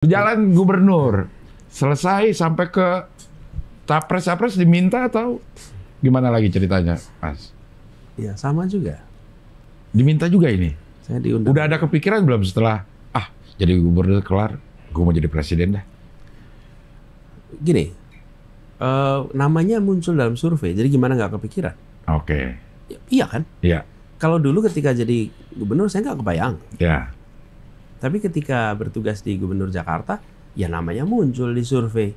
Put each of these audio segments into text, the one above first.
Jalan gubernur, selesai sampai ke capres-capres diminta atau gimana lagi ceritanya, Mas? Ya sama juga. Diminta juga ini? Saya diundang. Udah ada kepikiran belum setelah, jadi gubernur kelar, gue mau jadi presiden dah? Gini, namanya muncul dalam survei, jadi gimana nggak kepikiran? Oke. Ya, iya kan? Iya. Kalau dulu ketika jadi gubernur saya nggak kebayang. Ya. Tapi ketika bertugas di Gubernur Jakarta, ya namanya muncul di survei.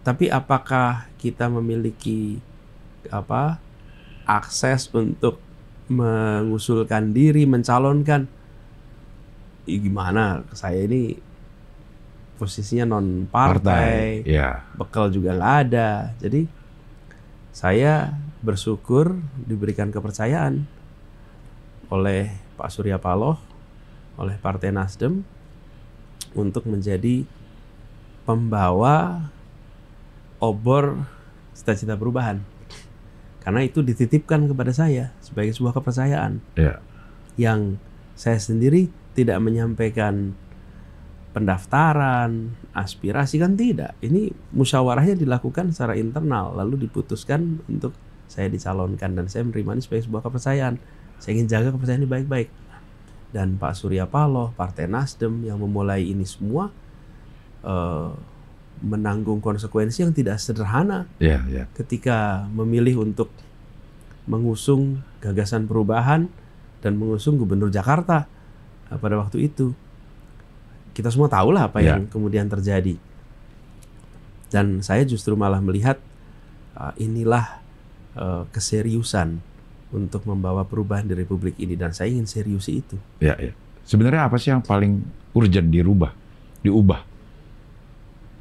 Tapi apakah kita memiliki akses untuk mengusulkan diri, mencalonkan? Gimana? Saya ini posisinya non partai, ya. bekal juga nggak ada. Jadi saya bersyukur diberikan kepercayaan oleh Pak Surya Paloh, oleh Partai Nasdem untuk menjadi pembawa obor cita-cita perubahan. Karena itu dititipkan kepada saya sebagai sebuah kepercayaan. Ya. Yang saya sendiri tidak menyampaikan pendaftaran, aspirasi, kan tidak. Ini musyawarahnya dilakukan secara internal lalu diputuskan untuk saya dicalonkan dan saya menerima ini sebagai sebuah kepercayaan. Saya ingin jaga kepercayaan ini baik-baik. Dan Pak Surya Paloh, Partai Nasdem yang memulai ini semua menanggung konsekuensi yang tidak sederhana ketika memilih untuk mengusung gagasan perubahan dan mengusung Gubernur Jakarta pada waktu itu. Kita semua tahulah apa yang kemudian terjadi. Dan saya justru malah melihat inilah keseriusan untuk membawa perubahan di Republik ini, dan saya ingin seriusi itu. Ya. Sebenarnya apa sih yang paling urgent diubah?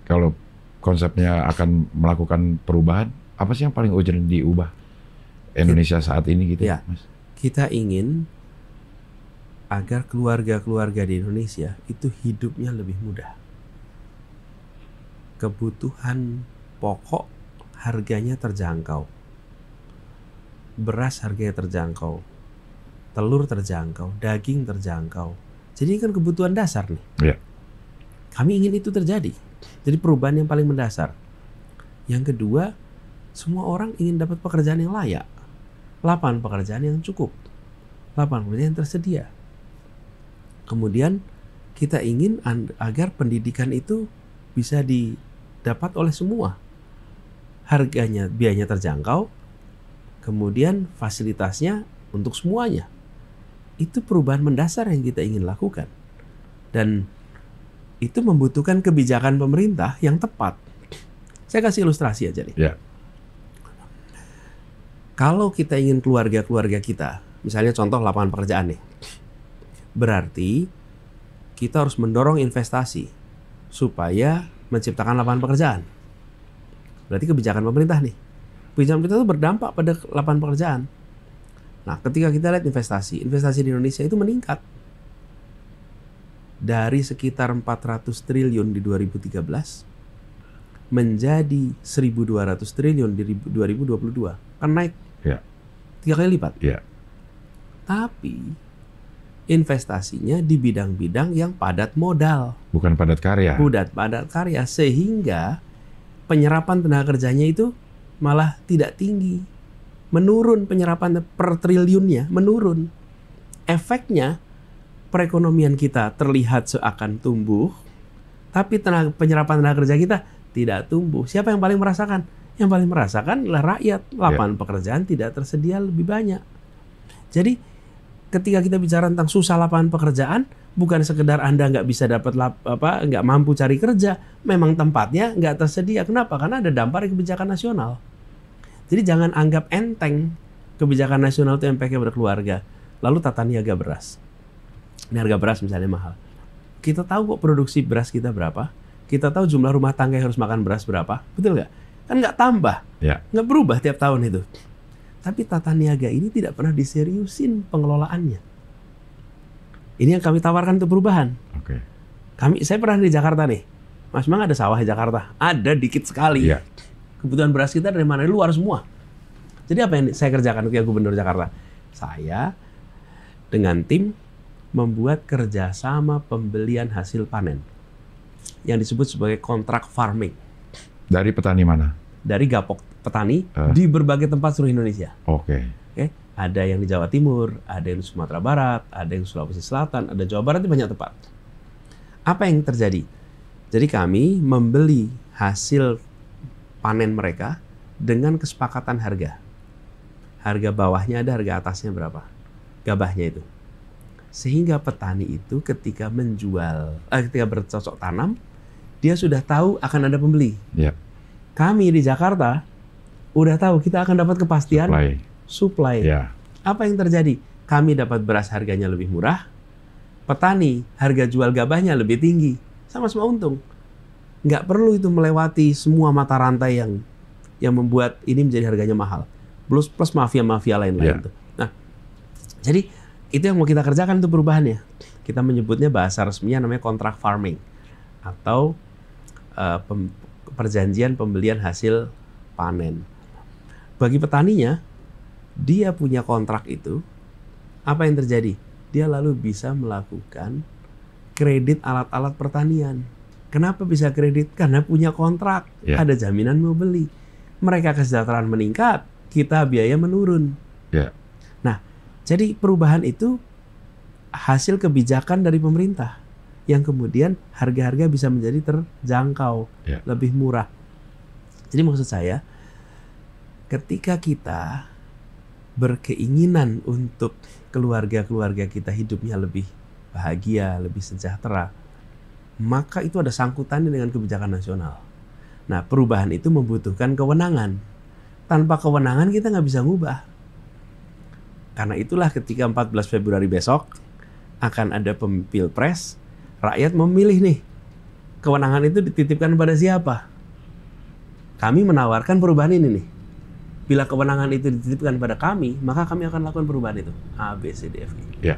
Kalau konsepnya akan melakukan perubahan, apa sih yang paling urgent diubah Indonesia saat ini gitu, Mas? Kita ingin agar keluarga-keluarga di Indonesia itu hidupnya lebih mudah. Kebutuhan pokok harganya terjangkau. Beras harganya terjangkau, telur terjangkau, daging terjangkau. Jadi ini kan kebutuhan dasar nih. Ya. Kami ingin itu terjadi. Jadi perubahan yang paling mendasar. Yang kedua, semua orang ingin dapat pekerjaan yang layak. Lapangan pekerjaan yang cukup. Lapangan pekerjaan yang tersedia. Kemudian kita ingin agar pendidikan itu bisa didapat oleh semua. Harganya, biayanya terjangkau. Kemudian fasilitasnya untuk semuanya. Itu perubahan mendasar yang kita ingin lakukan. Dan itu membutuhkan kebijakan pemerintah yang tepat. Saya kasih ilustrasi aja nih. Ya. Kalau kita ingin keluarga-keluarga kita, misalnya contoh lapangan pekerjaan nih, berarti kita harus mendorong investasi supaya menciptakan lapangan pekerjaan. Berarti kebijakan pemerintah nih. Kebijakan pemerintah itu berdampak pada lapangan pekerjaan. Nah, ketika kita lihat investasi di Indonesia itu meningkat. Dari sekitar 400 triliun di 2013 menjadi 1.200 triliun di 2022. Kan naik 3 kali lipat. Ya. Tapi investasinya di bidang-bidang yang padat modal. Bukan padat karya. Padat karya. Sehingga penyerapan tenaga kerjanya itu malah tidak tinggi. Menurun penyerapan per triliunnya, menurun. Efeknya perekonomian kita terlihat seakan tumbuh, tapi penyerapan tenaga kerja kita tidak tumbuh. Siapa yang paling merasakan? Yang paling merasakan adalah rakyat. Lapangan pekerjaan tidak tersedia lebih banyak. Jadi ketika kita bicara tentang susah lapangan pekerjaan, bukan sekedar Anda nggak bisa dapat nggak mampu cari kerja, memang tempatnya nggak tersedia. Kenapa? Karena ada dampak kebijakan nasional. Jadi jangan anggap enteng kebijakan nasional itu impactnya pada keluarga. Lalu tata niaga beras. Ini harga beras misalnya mahal. Kita tahu kok produksi beras kita berapa. Kita tahu jumlah rumah tangga yang harus makan beras berapa. Betul nggak? Kan nggak tambah. Nggak berubah tiap tahun itu. Tapi tata niaga ini tidak pernah diseriusin pengelolaannya. Ini yang kami tawarkan untuk perubahan. Saya pernah di Jakarta nih. Mas, memang ada sawah di Jakarta? Ada, dikit sekali. Kebutuhan beras kita dari mana? Dari luar semua. Jadi apa yang saya kerjakan ketika Gubernur Jakarta? Saya dengan tim membuat kerjasama pembelian hasil panen. yang disebut sebagai contract farming. Dari petani mana? Dari gapok petani di berbagai tempat seluruh Indonesia. Oke. Oke, ada yang di Jawa Timur, ada yang di Sumatera Barat, ada yang di Sulawesi Selatan, ada Jawa Barat, di banyak tempat. Apa yang terjadi? Jadi kami membeli hasil panen mereka dengan kesepakatan harga. Harga bawahnya ada, harga atasnya berapa? Gabahnya itu. Sehingga petani itu ketika ketika bercocok tanam, dia sudah tahu akan ada pembeli. Ya. Kami di Jakarta udah tahu kita akan dapat kepastian supply. Ya. Apa yang terjadi? Kami dapat beras harganya lebih murah, petani harga jual gabahnya lebih tinggi, sama-sama untung. Nggak perlu itu melewati semua mata rantai yang membuat ini menjadi harganya mahal. Plus mafia-mafia lain-lain. Ya. Nah, jadi itu yang mau kita kerjakan itu perubahannya. Kita menyebutnya bahasa resminya namanya contract farming atau perjanjian pembelian hasil panen. Bagi petaninya, dia punya kontrak itu, apa yang terjadi? Dia lalu bisa melakukan kredit alat-alat pertanian. Kenapa bisa kredit? Karena punya kontrak, ada jaminan mau beli. Mereka kesejahteraan meningkat, kita biaya menurun. Nah, jadi perubahan itu hasil kebijakan dari pemerintah yang kemudian harga-harga bisa menjadi terjangkau, lebih murah. Jadi maksud saya, ketika kita berkeinginan untuk keluarga-keluarga kita hidupnya lebih bahagia, lebih sejahtera, maka itu ada sangkutannya dengan kebijakan nasional. Nah, perubahan itu membutuhkan kewenangan. Tanpa kewenangan kita nggak bisa ngubah. Karena itulah ketika 14 Februari besok akan ada pilpres, rakyat memilih nih, kewenangan itu dititipkan pada siapa? Kami menawarkan perubahan ini nih. Bila kewenangan itu dititipkan pada kami, maka kami akan lakukan perubahan itu. A, B, C, D, F, G.